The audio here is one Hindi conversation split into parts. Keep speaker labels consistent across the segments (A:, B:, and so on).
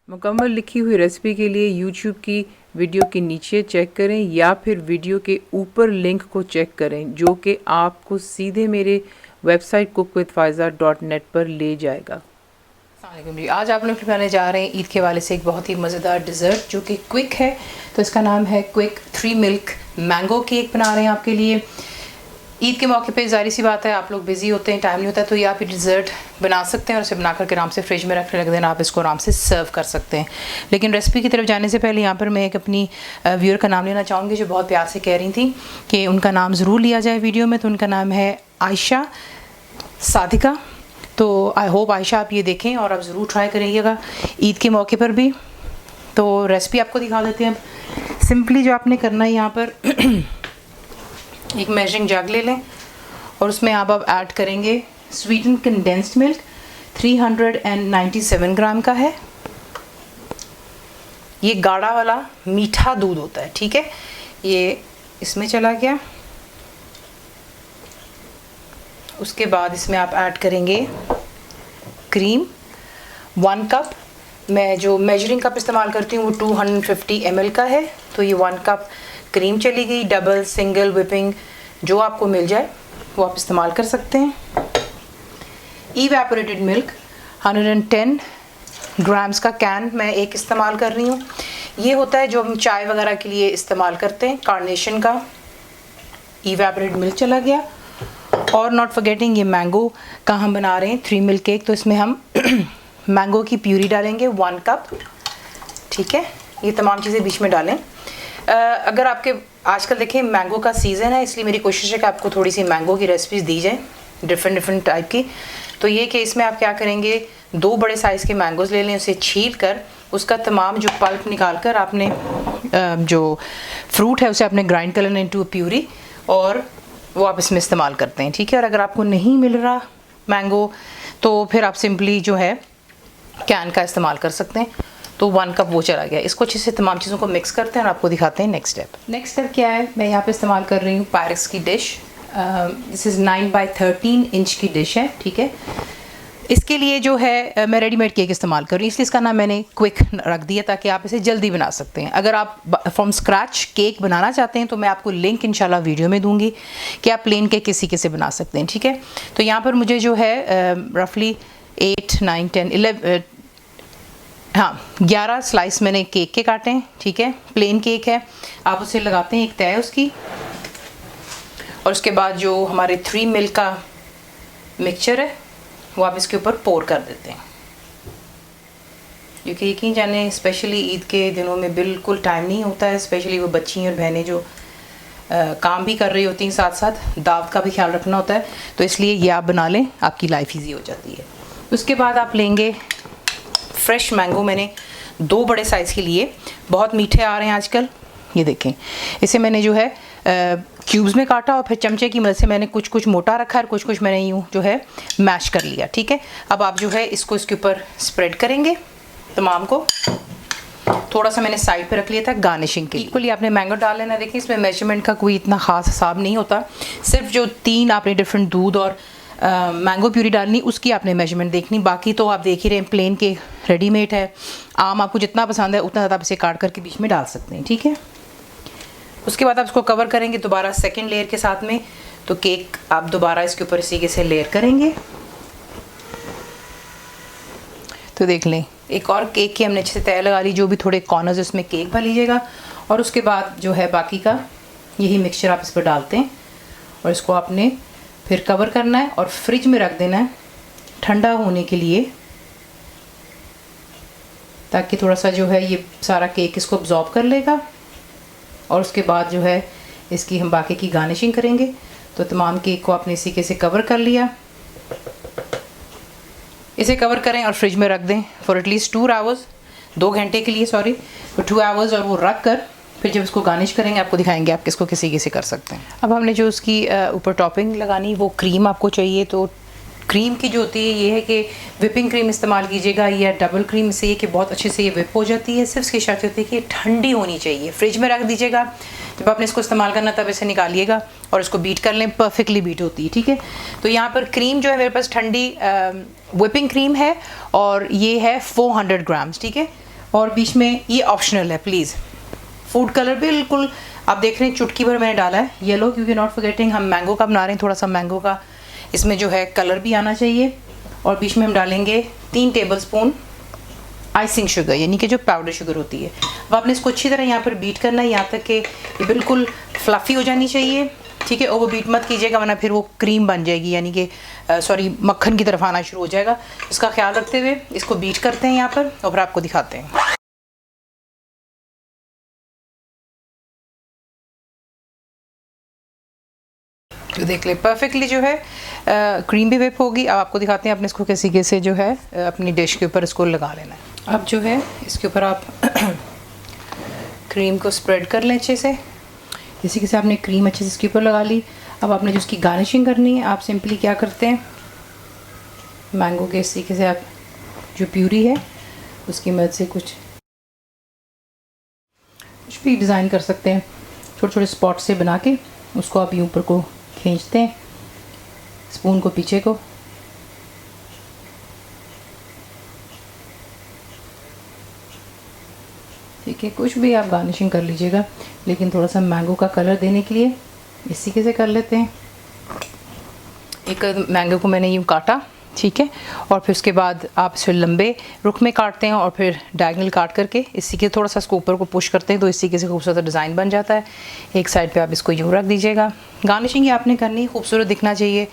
A: मुकम्मल लिखी हुई रेसिपी के लिए यूट्यूब की वीडियो के नीचे चेक करें या फिर वीडियो के ऊपर लिंक को चेक करें जो कि आपको सीधे मेरे वेबसाइट cookWithFaiza.net पर ले जाएगा।
B: अस्सलामुअलैकुम जी, आज आप लोग बनाने जा रहे हैं ईद के वाले से एक बहुत ही मज़ेदार डिज़र्ट जो कि क्विक है। तो इसका नाम है क्विक 3 मिल्क मैंगो केक बना रहे हैं आपके लिए। ईद के मौके पे ज़ाहिर सी बात है आप लोग बिज़ी होते हैं, टाइम नहीं होता, तो ये आप डिज़र्ट बना सकते हैं और इसे बना करके आराम से फ्रिज में रखने लग देना, आप इसको आराम से सर्व कर सकते हैं। लेकिन रेसिपी की तरफ जाने से पहले यहाँ पर मैं एक अपनी व्यूअर का नाम लेना चाहूँगी जो बहुत प्यार से कह रही थी कि उनका नाम ज़रूर लिया जाए वीडियो में। तो उनका नाम है आयशा सादिका। तो आई होप आयशा आप ये देखें और आप ज़रूर ट्राई करिएगा ईद के मौके पर भी। तो रेसिपी आपको दिखा देते हैं। सिंपली जो आपने करना है यहाँ पर एक मेजरिंग जग ले लें और उसमें आप ऐड करेंगे स्वीटन कंडेंस्ड मिल्क 397 ग्राम का है। ये गाढ़ा वाला मीठा दूध होता है, ठीक है। ये इसमें चला गया। उसके बाद इसमें आप ऐड करेंगे क्रीम 1 कप। मैं जो मेजरिंग कप इस्तेमाल करती हूँ वो 250 ml का है। तो ये 1 कप क्रीम चली गई। डबल सिंगल व्हिपिंग जो आपको मिल जाए वो आप इस्तेमाल कर सकते हैं। इवेपोरेटेड मिल्क 110 ग्राम्स का कैन मैं एक इस्तेमाल कर रही हूँ। ये होता है जो हम चाय वगैरह के लिए इस्तेमाल करते हैं, कार्नेशन का। इवेपोरेटेड मिल्क चला गया। और नॉट फॉरगेटिंग ये मैंगो का हम बना रहे हैं 3 मिल्क केक, तो इसमें हम मैंगो की प्यूरी डालेंगे 1 कप, ठीक है। ये तमाम चीज़ें बीच में डालें। अगर आपके आजकल देखें मैंगो का सीज़न है, इसलिए मेरी कोशिश है कि आपको थोड़ी सी मैंगो की रेसिपीज़ दी जाए डिफरेंट टाइप की। तो ये कि इसमें आप क्या करेंगे, 2 बड़े साइज़ के मैंगोज़ ले लें, उसे छील कर उसका तमाम जो पल्प निकाल कर आपने जो फ्रूट है उसे आपने ग्राइंड कर लेना इनटू प्यूरी और वो आप इसमें इस्तेमाल करते हैं, ठीक है। और अगर आपको नहीं मिल रहा मैंगो तो फिर आप सिंपली जो है कैन का इस्तेमाल कर सकते हैं। तो 1 कप वो चला गया। इसको अच्छे से तमाम चीज़ों को मिक्स करते हैं और आपको दिखाते हैं नेक्स्ट स्टेप क्या है। मैं यहाँ पे इस्तेमाल कर रही हूँ पायरेक्स की dish. This is 9 by 13 inch की डिश है, ठीक है। इसके लिए जो है मैं रेडीमेड केक इस्तेमाल कर रही हूँ, इसलिए इसका नाम मैंने क्विक रख दिया ताकि आप इसे जल्दी बना सकते हैं। अगर आप फ्रॉम स्क्रैच केक बनाना चाहते हैं तो मैं आपको लिंक इंशाल्लाह वीडियो में दूंगी कि आप प्लेन केक किसी बना सकते हैं, ठीक है। तो यहाँ पर मुझे जो है रफली 8 9 10 11 11 स्लाइस मैंने केक के काटे हैं, ठीक है। प्लेन केक है, आप उसे लगाते हैं एक तय उसकी। और उसके बाद जो हमारे 3 मिल्क का मिक्सचर है वो आप इसके ऊपर पोर कर देते हैं, क्योंकि यकीन जाने स्पेशली ईद के दिनों में बिल्कुल टाइम नहीं होता है। स्पेशली वो बच्ची और बहनें जो काम भी कर रही होती हैं, साथ साथ दावत का भी ख्याल रखना होता है, तो इसलिए ये आप बना लें, आपकी लाइफ ईजी हो जाती है। उसके बाद आप लेंगे फ्रेश मैंगो। मैंने 2 बड़े साइज़ के लिए, बहुत मीठे आ रहे हैं आजकल, ये देखें। इसे मैंने जो है क्यूब्स में काटा और फिर चमचे की मदद से मैंने कुछ मोटा रखा और कुछ मैंने यूँ जो है मैश कर लिया, ठीक है। अब आप जो है इसको इसके ऊपर स्प्रेड करेंगे तमाम को। थोड़ा सा मैंने साइड पे रख लिया था गार्निशिंग के लिए। इक्वली आपने मैंगो डाल लेना। देखिए इसमें मेजरमेंट का कोई इतना ख़ास हिसाब नहीं होता, सिर्फ जो 3 आपने डिफरेंट दूध और मैंगो प्यूरी डालनी उसकी आपने मेजरमेंट देखनी। बाकी तो आप देख ही रहे हैं प्लेन के रेडीमेड है। आम आपको जितना पसंद है उतना ज़्यादा आप इसे काट करके बीच में डाल सकते हैं, ठीक है। उसके बाद आप इसको कवर करेंगे दोबारा सेकंड लेयर के साथ में। तो केक आप दोबारा इसके ऊपर इसी से लेयर करेंगे। तो देख लें एक और केक की हमने अच्छे से तय लगा ली। जो भी थोड़े कॉर्नर्स उसमें केक भर लीजिएगा और उसके बाद जो है बाकी का यही मिक्सचर आप इस पर डालते हैं और इसको आपने फिर कवर करना है और फ्रिज में रख देना है ठंडा होने के लिए, ताकि थोड़ा सा जो है ये सारा केक इसको अब्जॉर्ब कर लेगा। और उसके बाद जो है इसकी हम बाकी की गार्निशिंग करेंगे। तो तमाम केक को आपने इसी से कवर कर लिया। इसे कवर करें और फ्रिज में रख दें फॉर एटलीस्ट 2 आवर्स, 2 घंटे के लिए, सॉरी, फॉर 2 आवर्स। और वो रख कर फिर जब इसको गार्निश करेंगे आपको दिखाएंगे आप किसको किसी कर सकते हैं। अब हमने जो उसकी ऊपर टॉपिंग लगानी, वो क्रीम आपको चाहिए। तो क्रीम की जो होती है ये है कि विपिंग क्रीम इस्तेमाल कीजिएगा या डबल क्रीम, से ये कि बहुत अच्छे से ये विप हो जाती है। सिर्फ इसकी शर्त होती है कि ठंडी होनी चाहिए। फ्रिज में रख दीजिएगा, जब आपने इसको इस्तेमाल करना तब इसे निकालिएगा और इसको बीट कर लें, परफेक्टली बीट होती है, ठीक है। तो यहाँ पर क्रीम जो है मेरे पास ठंडी विपिंग क्रीम है और ये है 400 ग्राम्स, ठीक है। और बीच में ये ऑप्शनल है प्लीज़, फूड कलर बिल्कुल आप देख रहे हैं चुटकी भर मैंने डाला है येलो, क्योंकि नॉट फॉरगेटिंग हम मैंगो का बना रहे हैं, थोड़ा सा मैंगो का इसमें जो है कलर भी आना चाहिए। और बीच में हम डालेंगे 3 टेबलस्पून आइसिंग शुगर, यानी कि जो पाउडर शुगर होती है। अब आपने इसको अच्छी तरह यहाँ पर बीट करना है, यहाँ तक कि ये बिल्कुल फ्लफ़ी हो जानी चाहिए, ठीक है। ओवर बीट मत कीजिएगा वरना फिर वो क्रीम बन जाएगी, यानी कि सॉरी मक्खन की तरफ आना शुरू हो जाएगा। इसका ख्याल रखते हुए इसको बीट करते हैं यहाँ पर और फिर आपको दिखाते हैं। तो देख ले परफेक्टली जो है क्रीम भी वेप होगी। अब आपको दिखाते हैं आपने इसको किसी के से जो है अपनी डिश के ऊपर इसको लगा लेना है। अब जो है इसके ऊपर आप क्रीम को स्प्रेड कर लें अच्छे से। इसी के से आपने क्रीम अच्छे से इसके ऊपर लगा ली। अब आपने जो इसकी गार्निशिंग करनी है, आप सिंपली क्या करते हैं, मैंगो के इस तरीके से आप जो प्यूरी है उसकी मदद से कुछ भी डिज़ाइन कर सकते हैं। छोटे छोटे स्पॉट से बना के उसको आप यूँ ऊपर को खींचते हैं, स्पून को पीछे को, ठीक है। कुछ भी आप गार्निशिंग कर लीजिएगा, लेकिन थोड़ा सा मैंगो का कलर देने के लिए इसी के से कर लेते हैं। एक मैंगो को मैंने यूँ काटा, ठीक है, और फिर उसके बाद आप इसे लंबे रुख में काटते हैं और फिर डायगनल काट करके इसी के थोड़ा सा इसको ऊपर को पुश करते हैं, तो इसी के से खूबसूरत डिज़ाइन बन जाता है। एक साइड पे आप इसको यूँ रख दीजिएगा। गार्निशिंग ये आपने करनी, खूबसूरत दिखना चाहिए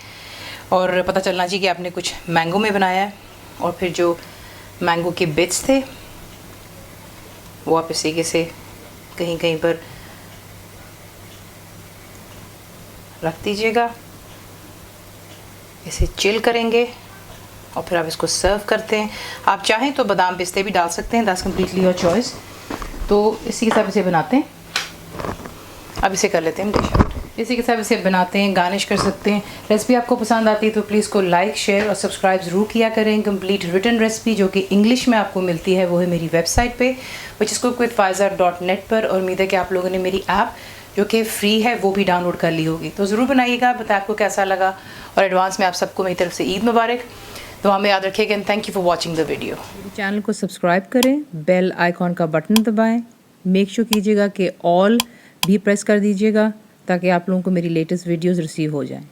B: और पता चलना चाहिए कि आपने कुछ मैंगो में बनाया है। और फिर जो मैंगो के बिट्स थे वो आप इसी के से कहीं कहीं पर रख दीजिएगा। इसे चिल करेंगे और फिर आप इसको सर्व करते हैं। आप चाहें तो बादाम पिस्ते भी डाल सकते हैं, दैट्स कम्प्लीटली योर चॉइस। तो इसी के साथ इसे बनाते हैं। अब इसे कर लेते हैं डिश आउट। इसी के साथ इसे बनाते हैं, गार्निश कर सकते हैं। रेसिपी आपको पसंद आती है तो प्लीज़ को लाइक, शेयर और सब्सक्राइब ज़रूर किया करें। कंप्लीट रिटन रेसिपी जो कि इंग्लिश में आपको मिलती है वो है मेरी वेबसाइट पे which is cookwithfaiza.net पर। और उम्मीद है कि आप लोगों ने मेरी ऐप जो कि फ्री है वो भी डाउनलोड कर ली होगी, तो ज़रूर बनाइएगा, बताएं आपको कैसा लगा। और एडवांस में आप सबको मेरी तरफ से ईद मुबारक। तो हमें याद रखिएगा and thank you for watching the video.
A: Channel को सब्सक्राइब करें, बेल आइकॉन का बटन दबाएं, मेक श्योर कीजिएगा कि ऑल भी प्रेस कर दीजिएगा ताकि आप लोगों को मेरी लेटेस्ट वीडियोस रिसीव हो जाएं।